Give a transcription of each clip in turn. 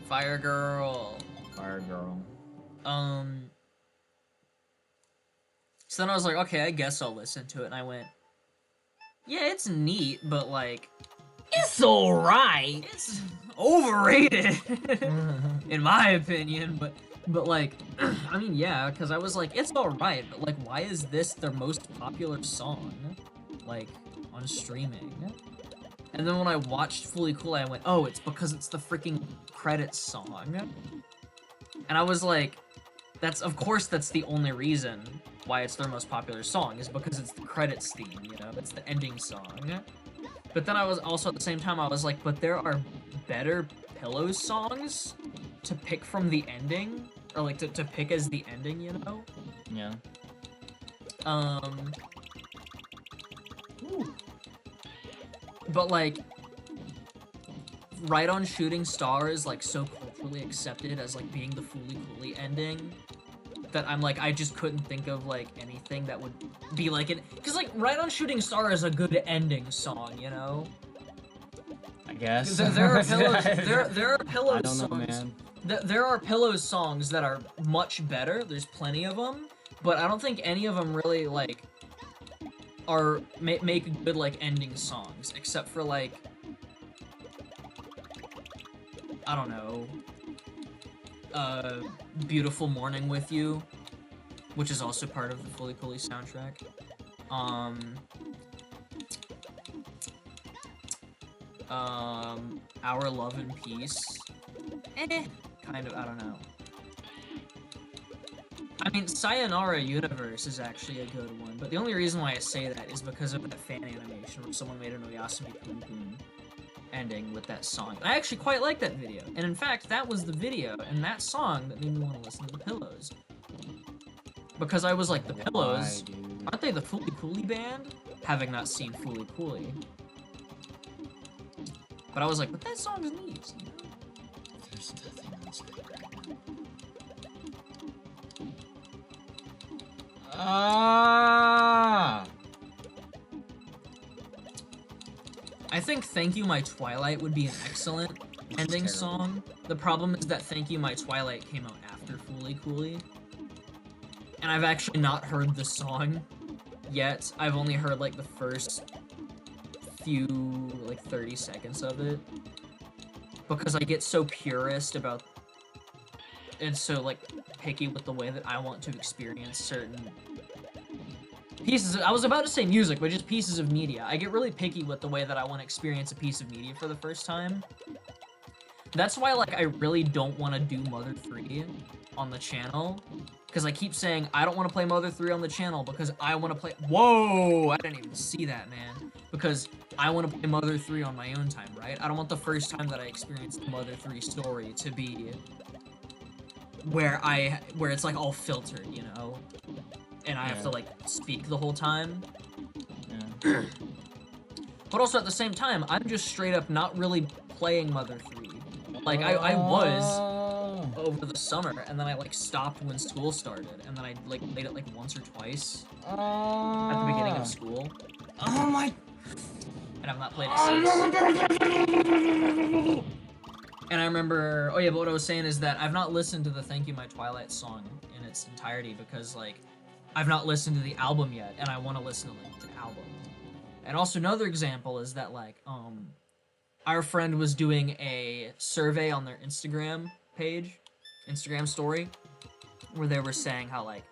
Fire Girl. Fire Girl. So then I was like, okay, I guess I'll listen to it, and I went, yeah, it's neat, but like, It's alright! it's overrated, in my opinion, but like, I mean, yeah, because I was like, it's alright, but like, why is this their most popular song, like, on streaming? And then when I watched Fully Cool, I went, oh, it's because it's the freaking credits song. And I was like, of course that's the only reason why it's their most popular song, is because it's the credits theme, you know? It's the ending song. But then I was also, at the same time, I was like, but there are better Pillows songs to pick from the ending, or like to pick as the ending, you know? Yeah. Ooh. But like, Right on Shooting Star is like so culturally accepted as like being the Fooly Cooly ending that I'm like, I just couldn't think of like anything that would be like it, because like Right on Shooting Star is a good ending song, you know? I guess. There are Pillows. There are Pillows I don't know, songs. man. There are Pillows songs that are much better. There's plenty of them, but I don't think any of them really like make good like ending songs, except for like, I don't know, Beautiful Morning with You, which is also part of the Fully Cooley soundtrack. Our Love and Peace. Kind of, I don't know. I mean, Sayonara Universe is actually a good one, but the only reason why I say that is because of that fan animation where someone made an Oyasumi Pum Pum ending with that song. I actually quite like that video, and in fact, that was the video and that song that made me want to listen to the Pillows. Because I was like, the Pillows, aren't they the Fooly Cooly band? Having not seen Fooly Cooly. But I was like, but that song is neat. There's nothing else right now. I think Thank You My Twilight would be an excellent ending song. The problem is that Thank You My Twilight came out after Fooly Cooly. And I've actually not heard the song yet. I've only heard like the first few, like 30 seconds of it. Because I get so purist about, and so like picky with the way that I want to experience certain pieces of, I was about to say music, but just pieces of media. I get really picky with the way that I want to experience a piece of media for the first time. That's why, like, I really don't want to do Mother 3 on the channel. Because I keep saying, I don't want to play Mother 3 on the channel because I want to play— Whoa! I didn't even see that, man. Because I want to play Mother 3 on my own time, right? I don't want the first time that I experience the Mother 3 story to be where it's, like, all filtered, you know? And I have to, like, speak the whole time. Yeah. But also, at the same time, I'm just straight up not really playing Mother 3. Like, I was over the summer, and then I, like, stopped when school started, and then I, like, played it, like, once or twice at the beginning of school. Oh my... And I've not played it since. And I remember— oh yeah, but what I was saying is that I've not listened to the Thank You My Twilight song in its entirety because, like, I've not listened to the album yet, and I want to listen to, like, the album. And also another example is that, like, our friend was doing a survey on their Instagram page, Instagram story, where they were saying how, like,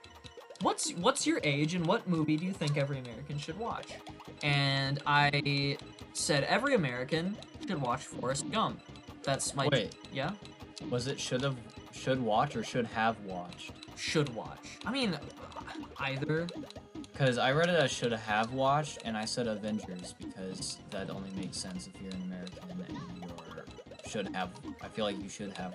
what's your age and what movie do you think every American should watch? And I said every American should watch Forrest Gump. That's my— Wait. Yeah? Was it should watch or should have watched? Should watch. I mean, either. Because I read it as should have watched, and I said Avengers because that only makes sense if you're an American and you should have. I feel like you should have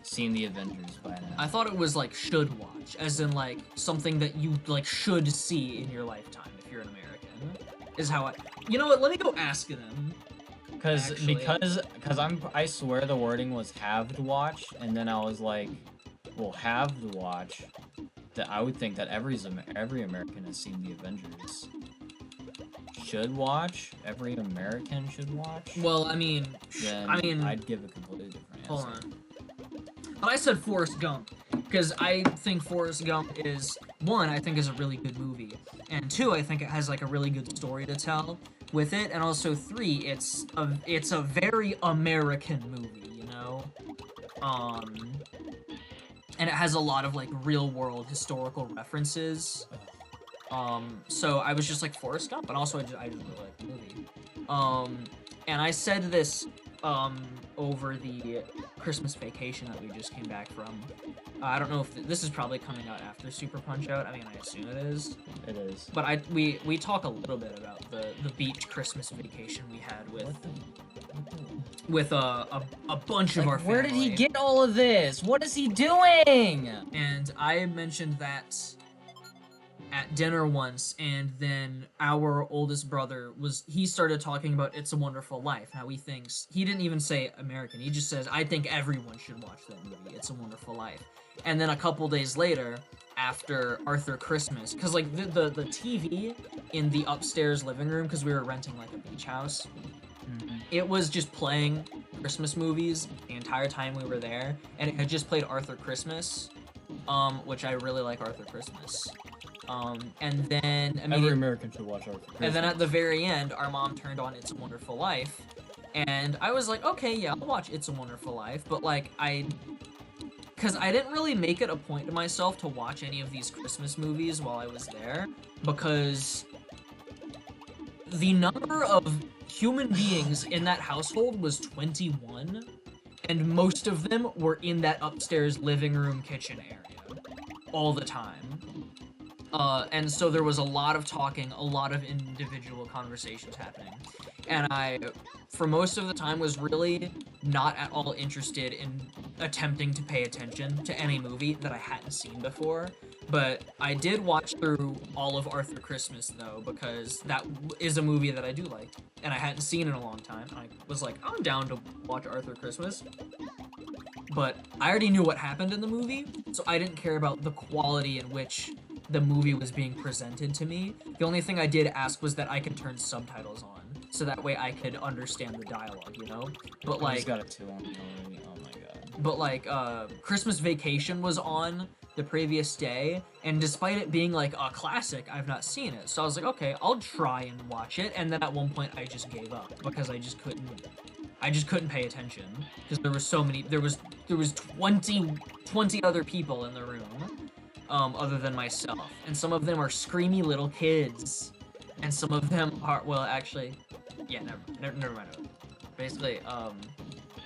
seen the Avengers by now. I thought it was like should watch, as in like something that you like should see in your lifetime if you're an American. Is how I— you know what? Let me go ask them. Because I swear the wording was have to watch, and then I was like, well, have to watch. That I would think that every American has seen the Avengers. Should watch? Every American should watch? Well, I mean, then I mean, I'd give a completely different answer. hold on. But I said Forrest Gump because I think Forrest Gump is one, I think is a really good movie, and two, I think it has like a really good story to tell with it, and also three, it's a very American movie, you know, and it has a lot of like real world historical references. So I was just like Forrest Gump, and also I just really like the movie. And I said this over the Christmas vacation that we just came back from. I don't know if this is probably coming out after Super Punch Out. I mean, I assume it is. It is. But we talk a little bit about the beach Christmas vacation we had with a bunch of our family. Where did he get all of this? What is he doing? And I mentioned that at dinner once, and then our oldest brother he started talking about It's a Wonderful Life. Now he didn't even say American, he just says, I think everyone should watch that movie, It's a Wonderful Life. And then a couple days later, after Arthur Christmas, because like the TV in the upstairs living room, because we were renting like a beach house, it was just playing Christmas movies the entire time we were there, and it had just played Arthur Christmas, which I really like Arthur Christmas. And then every American should watch Arthur Christmas. And then at the very end, our mom turned on It's a Wonderful Life, and I was like, okay, yeah, I'll watch It's a Wonderful Life, but like because I didn't really make it a point to myself to watch any of these Christmas movies while I was there, because the number of human beings in that household was 21, and most of them were in that upstairs living room kitchen area all the time. And so there was a lot of talking, a lot of individual conversations happening. And I, for most of the time, was really not at all interested in attempting to pay attention to any movie that I hadn't seen before. But I did watch through all of Arthur Christmas, though, because that is a movie that I do like, and I hadn't seen in a long time. I was like, I'm down to watch Arthur Christmas. But I already knew what happened in the movie, so I didn't care about the quality in which the movie was being presented to me. The only thing I did ask was that I could turn subtitles on, so that way I could understand the dialogue, you know? But like, I just got a 2 on me already. Oh my god. But like, Christmas Vacation was on the previous day, and despite it being like a classic, I've not seen it. So I was like, okay, I'll try and watch it, and then at one point I just gave up, because I just couldn't pay attention, because there was 20 other people in the room, other than myself, and some of them are screamy little kids, and some of them are, well, actually, yeah, never mind. Basically,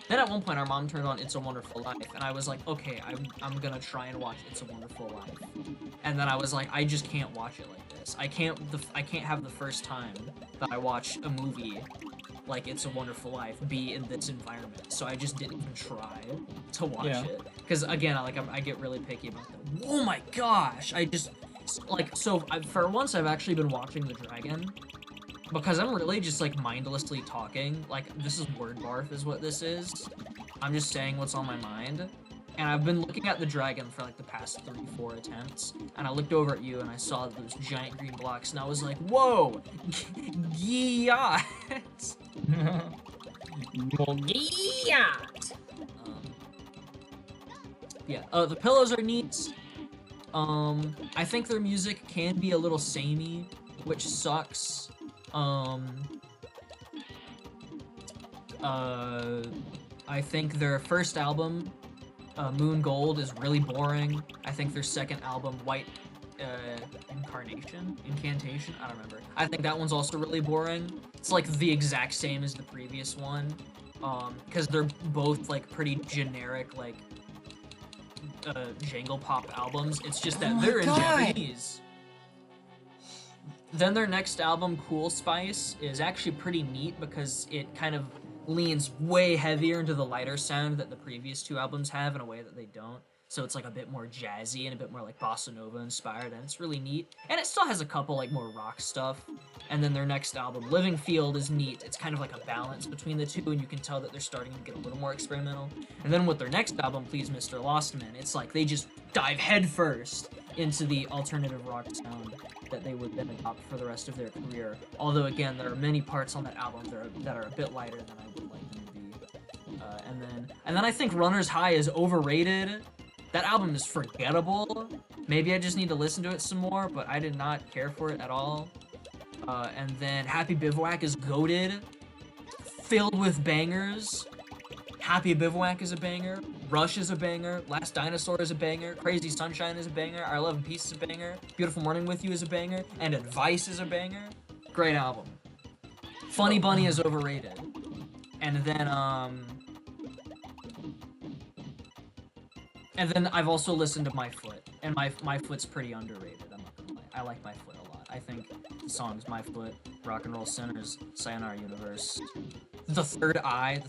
then at one point our mom turned on It's a Wonderful Life, and I was like, okay, I'm gonna try and watch It's a Wonderful Life, and then I was like, I just can't watch it like this. I can't have the first time that I watch a movie like It's a Wonderful Life be in this environment, so I just didn't even try to watch it, because again, I get really picky about that. Oh my gosh, for once I've actually been watching The Dragon, because I'm really just like mindlessly talking, like this is word barf is what this is. I'm just saying what's on my mind. And I've been looking at The Dragon for like the past 3-4 attempts, and I looked over at you and I saw those giant green blocks, and I was like, whoa! Yeah! Yeah, the pillows are neat. I think their music can be a little samey, which sucks. I think their first album, Moon Gold, is really boring. I think their second album, White Incantation, I don't remember. I think that one's also really boring. It's like the exact same as the previous one, because they're both like pretty generic, like jangle pop albums. It's just that they're in Japanese. Then their next album, Cool Spice, is actually pretty neat because it kind of leans way heavier into the lighter sound that the previous two albums have in a way that they don't. So it's like a bit more jazzy and a bit more like bossa nova inspired, and it's really neat. And it still has a couple like more rock stuff. And then their next album, Living Field, is neat. It's kind of like a balance between the two, and you can tell that they're starting to get a little more experimental. And then with their next album, Please Mr. Lostman, it's like they just dive headfirst into the alternative rock sound that they would then adopt for the rest of their career. Although again, there are many parts on that album that are a bit lighter than I would like them to be. and then I think Runner's High is overrated. That album is forgettable. Maybe I just need to listen to it some more, but I did not care for it at all. And then Happy Bivouac is goated, filled with bangers. Happy Bivouac is a banger. Rush is a banger. Last Dinosaur is a banger. Crazy Sunshine is a banger. Our Love and Peace is a banger. Beautiful Morning with You is a banger. And Advice is a banger. Great album. Funny Bunny is overrated. And then I've also listened to My Foot, and My Foot's pretty underrated. I'm not gonna lie. I like My Foot a lot. I think the songs My Foot, Rock and Roll Sinners, Sayonara Universe, The Third Eye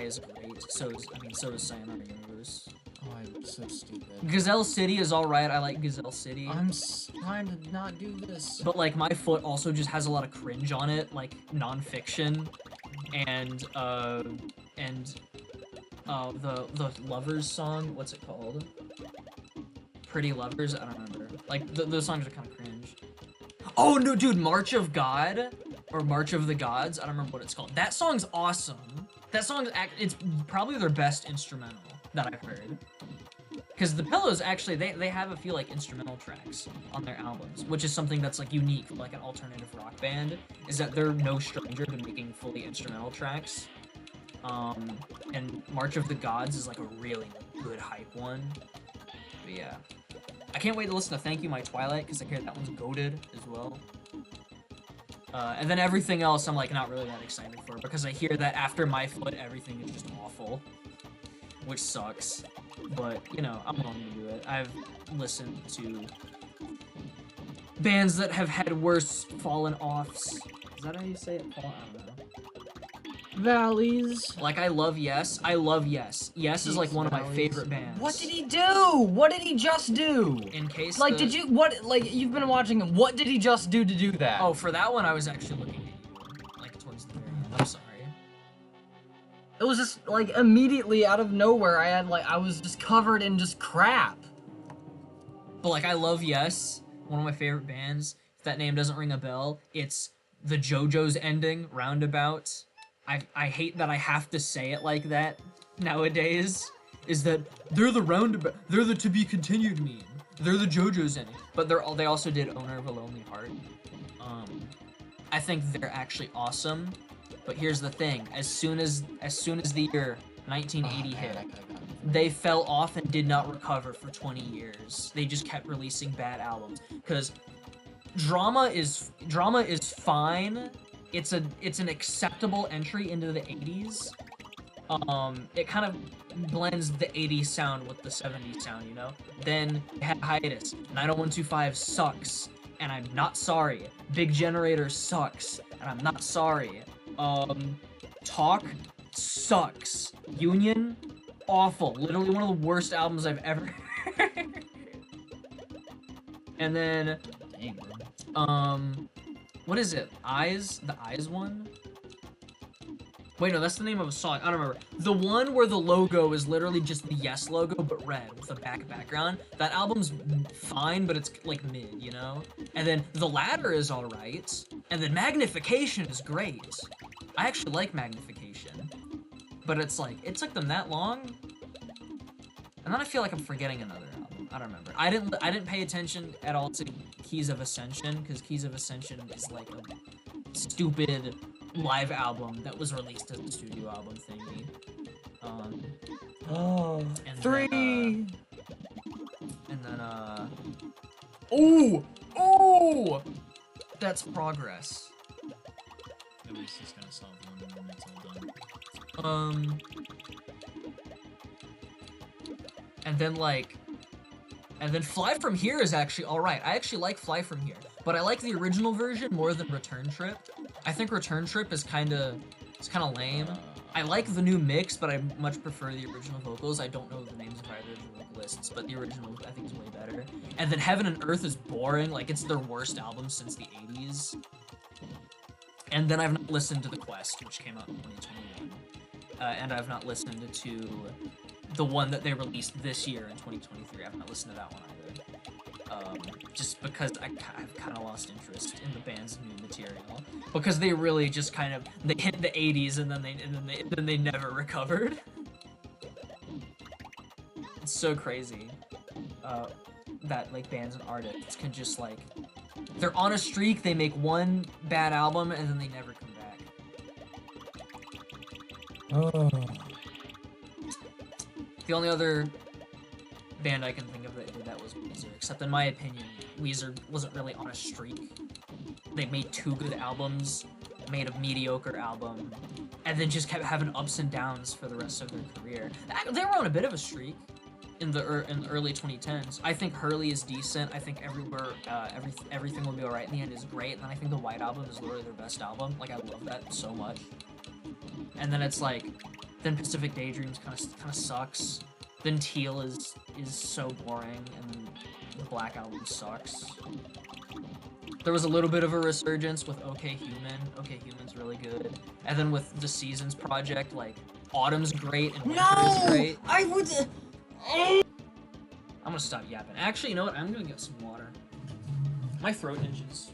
is great. So does Sayonara Universe. Oh, I'm so stupid. Gazelle City is alright. I like Gazelle City. I'm trying to not do this. But like My Foot also just has a lot of cringe on it, like non-fiction, and the Lovers song, what's it called? Pretty Lovers? I don't remember. Like, those songs are kind of cringe. Oh, no, dude, March of God, or March of the Gods, I don't remember what it's called. That song's awesome. That song's, it's probably their best instrumental that I've heard. Because the Pillows, actually, they have a few, like, instrumental tracks on their albums, which is something that's, like, unique for, like, an alternative rock band, is that they're no stranger to making fully instrumental tracks. And March of the Gods is like a really good hype one. But yeah. I can't wait to listen to Thank You My Twilight, because I hear that one's goated as well. And then everything else I'm like not really that excited for, because I hear that after My Foot everything is just awful. Which sucks. But, you know, I'm willing to do it. I've listened to bands that have had worse fallen offs. Is that how you say it? I don't know. Valleys. Like, I love Yes. I love Yes. Yes is like one of my favorite bands. What did he do? What did he just do? In case like, did you, like, you've been watching him, what did he just do to do that? Oh, for that one, I was actually looking at you, like, towards the very end. I'm sorry. It was just, like, immediately out of nowhere, I was just covered in just crap. But, like, I love Yes, one of my favorite bands. If that name doesn't ring a bell, it's the JoJo's ending, Roundabout. I hate that I have to say it like that nowadays, is that they're the roundabout, they're the to be continued meme, they're the JoJo's ending, but they also did Owner of a Lonely Heart. I think they're actually awesome, but here's the thing, as soon as the year 1980 hit, they fell off and did not recover for 20 years. They just kept releasing bad albums, because Drama is fine. It's an acceptable entry into the 80s. It kind of blends the 80s sound with the 70s sound, you know? Then it had Hiatus. 90125 sucks, and I'm not sorry. Big Generator sucks, and I'm not sorry. Talk sucks. Union, awful. Literally one of the worst albums I've ever heard. And then, what is it? Eyes? The Eyes one? Wait, no, that's the name of a song. I don't remember. The one where the logo is literally just the Yes logo, but red with a background. That album's fine, but it's like mid, you know? And then The Ladder is alright. And then Magnification is great. I actually like Magnification. But it took them that long? And then I feel like I'm forgetting another album. I don't remember. I didn't pay attention at all to Keys of Ascension, because Keys of Ascension is like a stupid live album that was released as a studio album thingy. And Three! Oh! That's Progress. At least he's gonna solve one and then it's all done. And then Fly From Here is actually alright. I actually like Fly From Here, but I like the original version more than Return Trip. I think Return Trip is kinda lame. I like the new mix, but I much prefer the original vocals. I don't know the names of either of the vocalists, but the original I think is way better. And then Heaven and Earth is boring, like it's their worst album since the 80s. And then I've not listened to The Quest, which came out in 2021. And I've not listened to the one that they released this year in 2023. I've not listened to that one either. Just because I've kind of lost interest in the band's new material, because they really just they hit the 80s and then they never recovered. It's so crazy that like bands and artists can just like they're on a streak, they make one bad album and then they never come back. Oh. The only other band I can think of that did that was Weezer, except in my opinion, Weezer wasn't really on a streak. They made 2 good albums, made a mediocre album, and then just kept having ups and downs for the rest of their career. They were on a bit of a streak in the early 2010s. I think Hurley is decent. I think Everything Will Be Alright in the End is great. And then I think the White Album is literally their best album. Like, I love that so much. And then it's like, then Pacific Daydreams kind of sucks. Then Teal is so boring, and then the Black Album sucks. There was a little bit of a resurgence with OK Human. OK Human's really good. And then with the Seasons project, like, Autumn's great and Winter is great. I would. I'm gonna stop yapping. Actually, you know what? I'm gonna get some water. My throat itches.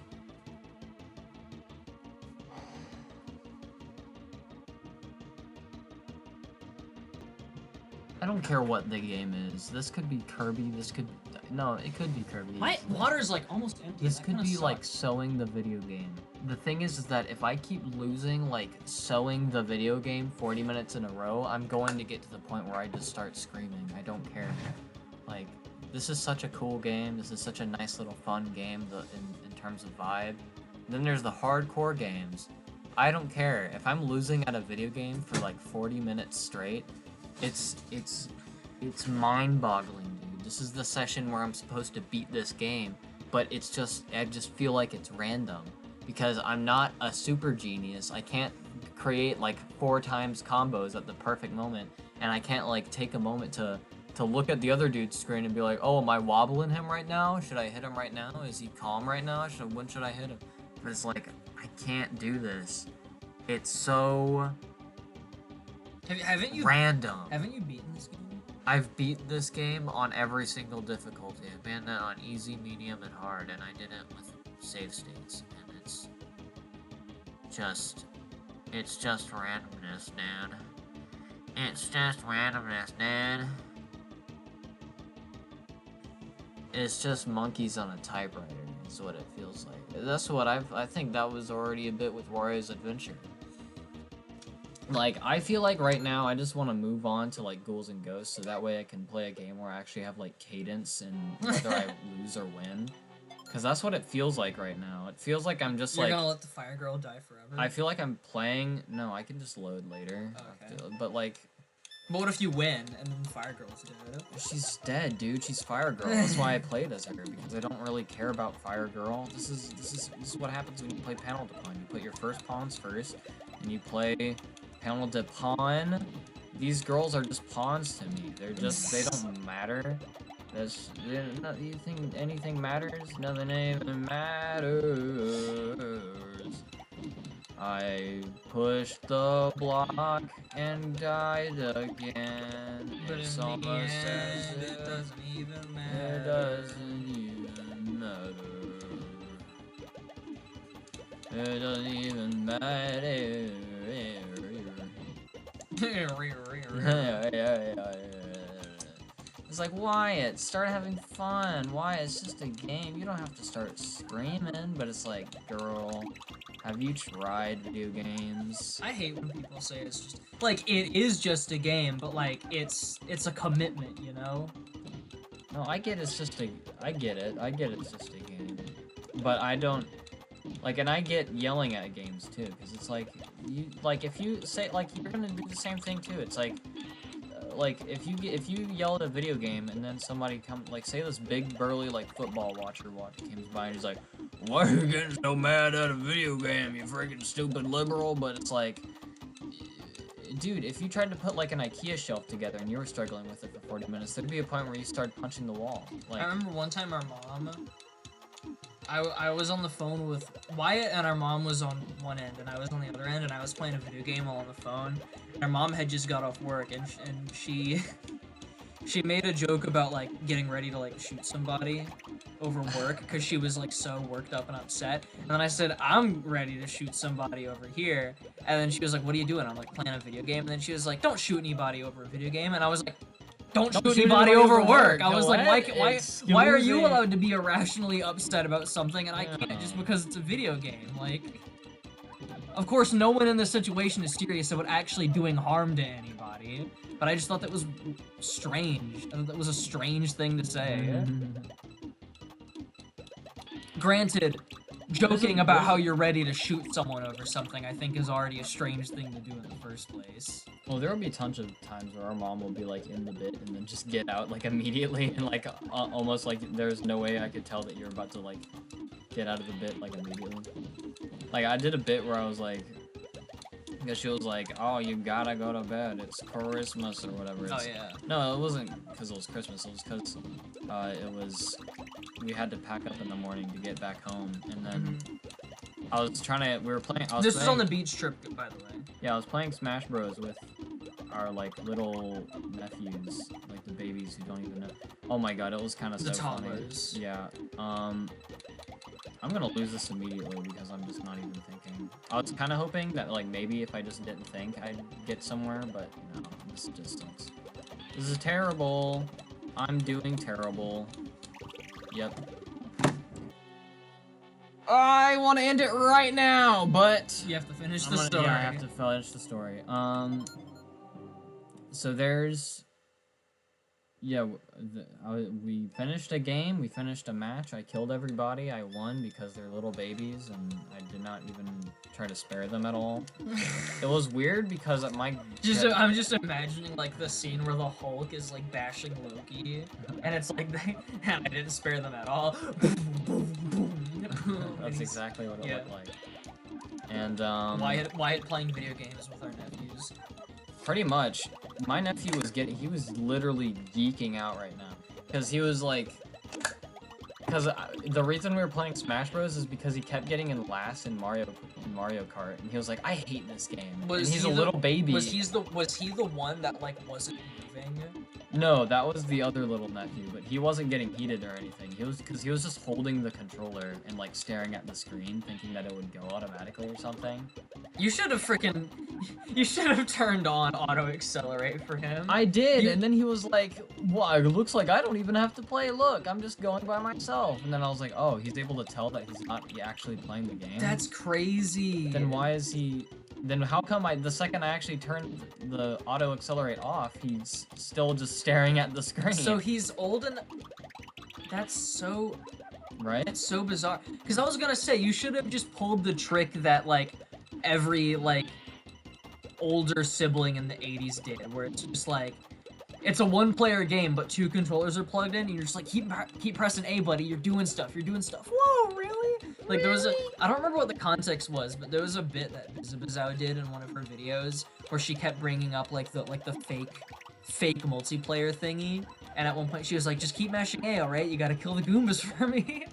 I don't care what the game is. This could be Kirby. This could. No, it could be Kirby. My water's like almost empty. This That could kinda be like sucks. sewing the video game. The thing is that if I keep losing like sewing the video game 40 minutes in a row, I'm going to get to the point where I just start screaming. I don't care. Like, this is such a cool game. This is such a nice little fun game in terms of vibe. And then there's the hardcore games. I don't care. If I'm losing at a video game for like 40 minutes straight, it's mind-boggling, dude. This is the session where I'm supposed to beat this game, but it's just, I just feel like it's random. Because I'm not a super genius. I can't create like 4 times combos at the perfect moment, and I can't like take a moment to look at the other dude's screen and be like, oh, am I wobbling him right now? Should I hit him right now? Is he calm right now? When should I hit him? But it's like, I can't do this. It's so Haven't you random. Haven't you beaten this game? I've beat this game on every single difficulty. I've been on easy, medium, and hard, and I did it with save states, and it's just randomness, dude. It's just randomness, dude. It's just monkeys on a typewriter, is what it feels like. That's what I think that was already a bit with Wario's Adventure. Like, I feel like right now I just want to move on to, like, Ghouls and Ghosts, so that way I can play a game where I actually have, like, cadence and whether I lose or win. Because that's what it feels like right now. It feels like I'm just, You're like... gonna let the Fire Girl die forever? I feel like I'm playing... No, I can just load later. Okay. But, like... But what if you win, and then the Fire Girl's dead? She's dead, dude. She's Fire Girl. That's why I played as her, because I don't really care about Fire Girl. This is what happens when you play Panel to Pawn. You put your first pawns first, and you play Panel to Pawn. These girls are just pawns to me. They're just, they don't matter. You think anything matters? Nothing even matters. I pushed the block and died again. But It's in the almost as end, if it doesn't even it matter. doesn't even matter. It doesn't even matter. It's like, Wyatt, start having fun. Wyatt, it's just a game. You don't have to start screaming. But it's like, girl, have you tried video games? I hate when people say it's just like it is just a game, but like it's a commitment, you know? No, I get it's just a. I get it. I get it's just a game. But I don't. Like, and I get yelling at games too, because it's like, if you say, like, you're gonna do the same thing too. It's like if you yell at a video game and then somebody like, say this big burly like football watcher comes by and he's like, why are you getting so mad at a video game, you freaking stupid liberal? But it's like, dude, if you tried to put like an IKEA shelf together and you were struggling with it for 40 minutes, there'd be a point where you started punching the wall. Like, I remember one time our mom, I was on the phone with Wyatt, and our mom was on one end and I was on the other end, and I was playing a video game while on the phone, and our mom had just got off work, and she made a joke about like getting ready to like shoot somebody over work because she was like so worked up and upset. And then I said, I'm ready to shoot somebody over here, and then she was like, what are you doing? I'm like, playing a video game. And then she was like, don't shoot anybody over a video game. And I was like, don't Don't shoot shoot anybody anybody over over work. work. I was What? like, why are you Excuse me? allowed to be irrationally upset about something and I can't Yeah. just because it's a video game? Like, of course, no one in this situation is serious about actually doing harm to anybody, but I just thought that was strange. I thought that was a strange thing to say. Granted, joking about how you're ready to shoot someone over something, I think is already a strange thing to do in the first place. Well, there will be tons of times where our mom will be like in the bit and then just get out like immediately and like almost like there's no way I could tell that you're about to like get out of the bit like immediately. Like I did a bit where I was like, because she was like, "Oh, you gotta go to bed. It's Christmas or whatever." Oh yeah. No, it wasn't because it was Christmas. It was because we had to pack up in the morning to get back home, and then I was trying to. We were playing. This was on the beach trip, by the way. Yeah, I was playing Smash Bros with our like little nephews, like the babies who don't even know. Oh my god, it was kind of so The funny. toddlers. Yeah. I'm gonna lose this immediately because I'm just not even thinking. I was kind of hoping that like maybe if I just didn't think I'd get somewhere, but no, this just sucks. This is terrible. I'm doing terrible. Yep. I want to end it right now, but You have to finish I'm the gonna- story. Yeah, I have to finish the story. So there's, yeah, we finished a game, we finished a match, I killed everybody, I won because they're little babies, and I did not even try to spare them at all. It was weird because my... I'm just imagining like the scene where the Hulk is like bashing Loki, and it's like and I didn't spare them at all. That's exactly what it yeah. looked like. And, Wyatt playing video games with our nephews. pretty much, my nephew was he was literally geeking out right now. Because he was like, because the reason we were playing Smash Bros is because he kept getting in last in Mario Kart, and he was like, I hate this game. And he's a little baby. Was he the one that like wasn't moving? No, that was the other little nephew, but he wasn't getting heated or anything. He was just holding the controller and like staring at the screen, thinking that it would go automatically or something. You should have turned on auto accelerate for him. I did, and then he was like, "Well, it looks like I don't even have to play. Look, I'm just going by myself." And then I was like, "Oh, he's able to tell that he's not actually playing the game." That's crazy. Then why is he? Then how come the second I actually turned the auto accelerate off, he's still just staring at the screen? So he's old and that's so right? It's so bizarre. Because I was gonna say you should have just pulled the trick that like every like older sibling in the 80s did, where it's just like it's a one-player game, but two controllers are plugged in, and you're just like keep pressing A, buddy. You're doing stuff. Whoa, really? Like there was I don't remember what the context was, but there was a bit that Bizabizao did in one of her videos where she kept bringing up like the fake multiplayer thingy, and at one point she was like, just keep mashing A, alright? You gotta kill the Goombas for me.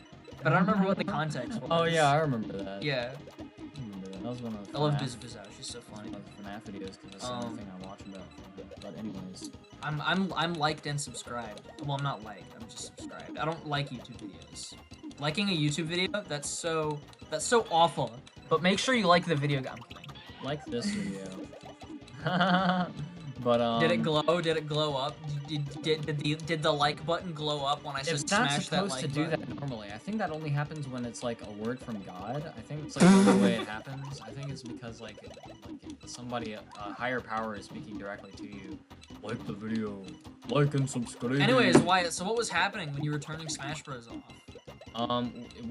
But I don't remember what the context was. Oh yeah, I remember that. Yeah. I remember that. That was one of the I love FNAF Bizabizao. She's so funny. FNAF videos because that's the only thing I watch about from her. But anyways. I'm liked and subscribed. Well, I'm not liked. I'm just subscribed. I don't like YouTube videos. Liking a YouTube video, that's so awful. But make sure you like the video. I'm kidding. Like this video. But Did it glow? Did it glow up? Did the like button glow up when I If smashed that's that supposed like to do button? that normally, I think that only happens when it's like a word from God. I think it's like the only way it happens. I think it's because like somebody, a higher power is speaking directly to you. Like the video, like and subscribe. Anyways, Wyatt, so what was happening when you were turning Smash Bros off?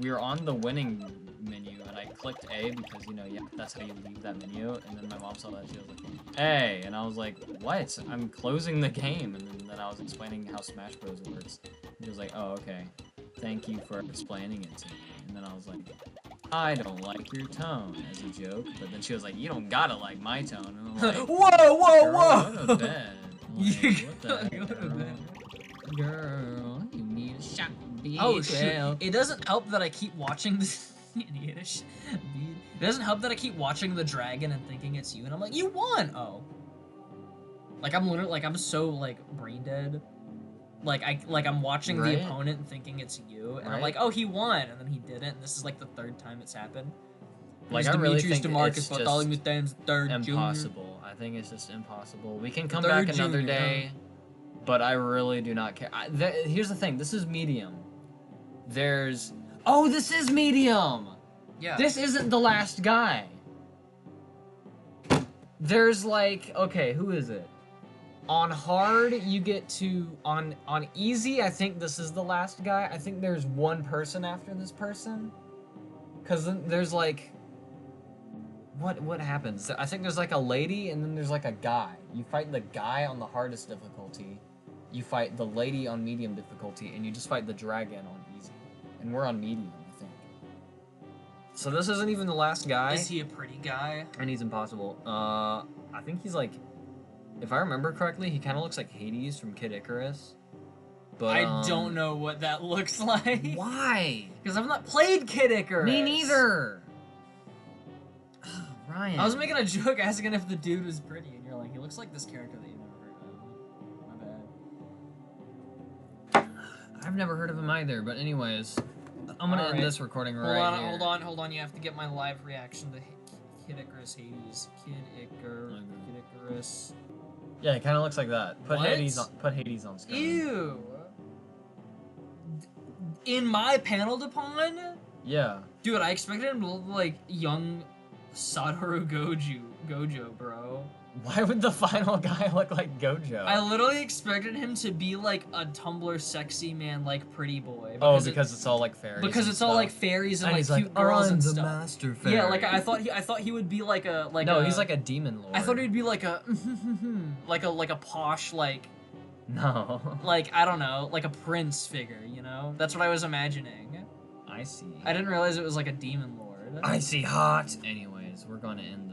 We were on the winning menu, and I clicked A because, you know, yeah, that's how you leave that menu, and then my mom saw that, she was like, A, and I was like, what? I'm closing the game, and then I was explaining how Smash Bros. Works. She was like, oh, okay, thank you for explaining it to me, and then I was like, I don't like your tone, as a joke, but then she was like, you don't gotta like my tone, and I'm like, whoa! Girl, go to bed. Like, what the heck, Go to girl? bed. Girl, you need a shot. Oh shoot! It doesn't help that I keep watching this. It doesn't help that I keep watching the dragon and thinking it's you, and I'm like, you won! Oh. Like I'm literally like I'm so like brain dead. Like I'm watching Right? the opponent and thinking it's you, and I'm Right? like, oh, he won, and then he didn't. And this is like the third time it's happened. Like, Mr. I really Demetrius think DeMarcus it's Bartholomew just Thames, third junior. impossible. I think it's just impossible. We can come Third back another junior, day. but I really do not care. Here's the thing. This is medium. There's... Oh, this is medium! Yeah. This isn't the last guy. There's like... Okay, who is it? On hard, you get to... On easy, I think this is the last guy. I think there's one person after this person. Because then there's like... What happens? I think there's like a lady, and then there's like a guy. You fight the guy on the hardest difficulty. You fight the lady on medium difficulty, and you just fight the dragon on easy. And we're on medium, I think. So this isn't even the last guy. Is he a pretty guy? And he's impossible. I think he's like... If I remember correctly, he kind of looks like Hades from Kid Icarus. But, I don't know what that looks like. Why? Because I've not played Kid Icarus. Me neither! Ryan. I was making a joke asking if the dude was pretty, and you're like, he looks like this character that you've never heard of. My bad. I've never heard of him either, but anyways, I'm gonna end this recording Hold right on, here. hold on. You have to get my live reaction to Kid Icarus Hades. Kid Icarus. Yeah, it kind of looks like that. Put What? Hades on screen. Ew. In my paneled upon? Yeah. Dude, I expected him to look like young Satoru Gojo, bro. Why would the final guy look like Gojo? I literally expected him to be like a Tumblr sexy man, like pretty boy. Because it's all like fairies. Because and it's all stuff. like fairies and, And like he's cute girls I'm and the stuff. master fairy. Yeah, like I thought he would be like a No, he's like a demon lord. I thought he'd be like a like a posh like No. I don't know, like a prince figure, you know? That's what I was imagining. I see. I didn't realize it was like a demon lord. I see hot. Anyways, we're gonna end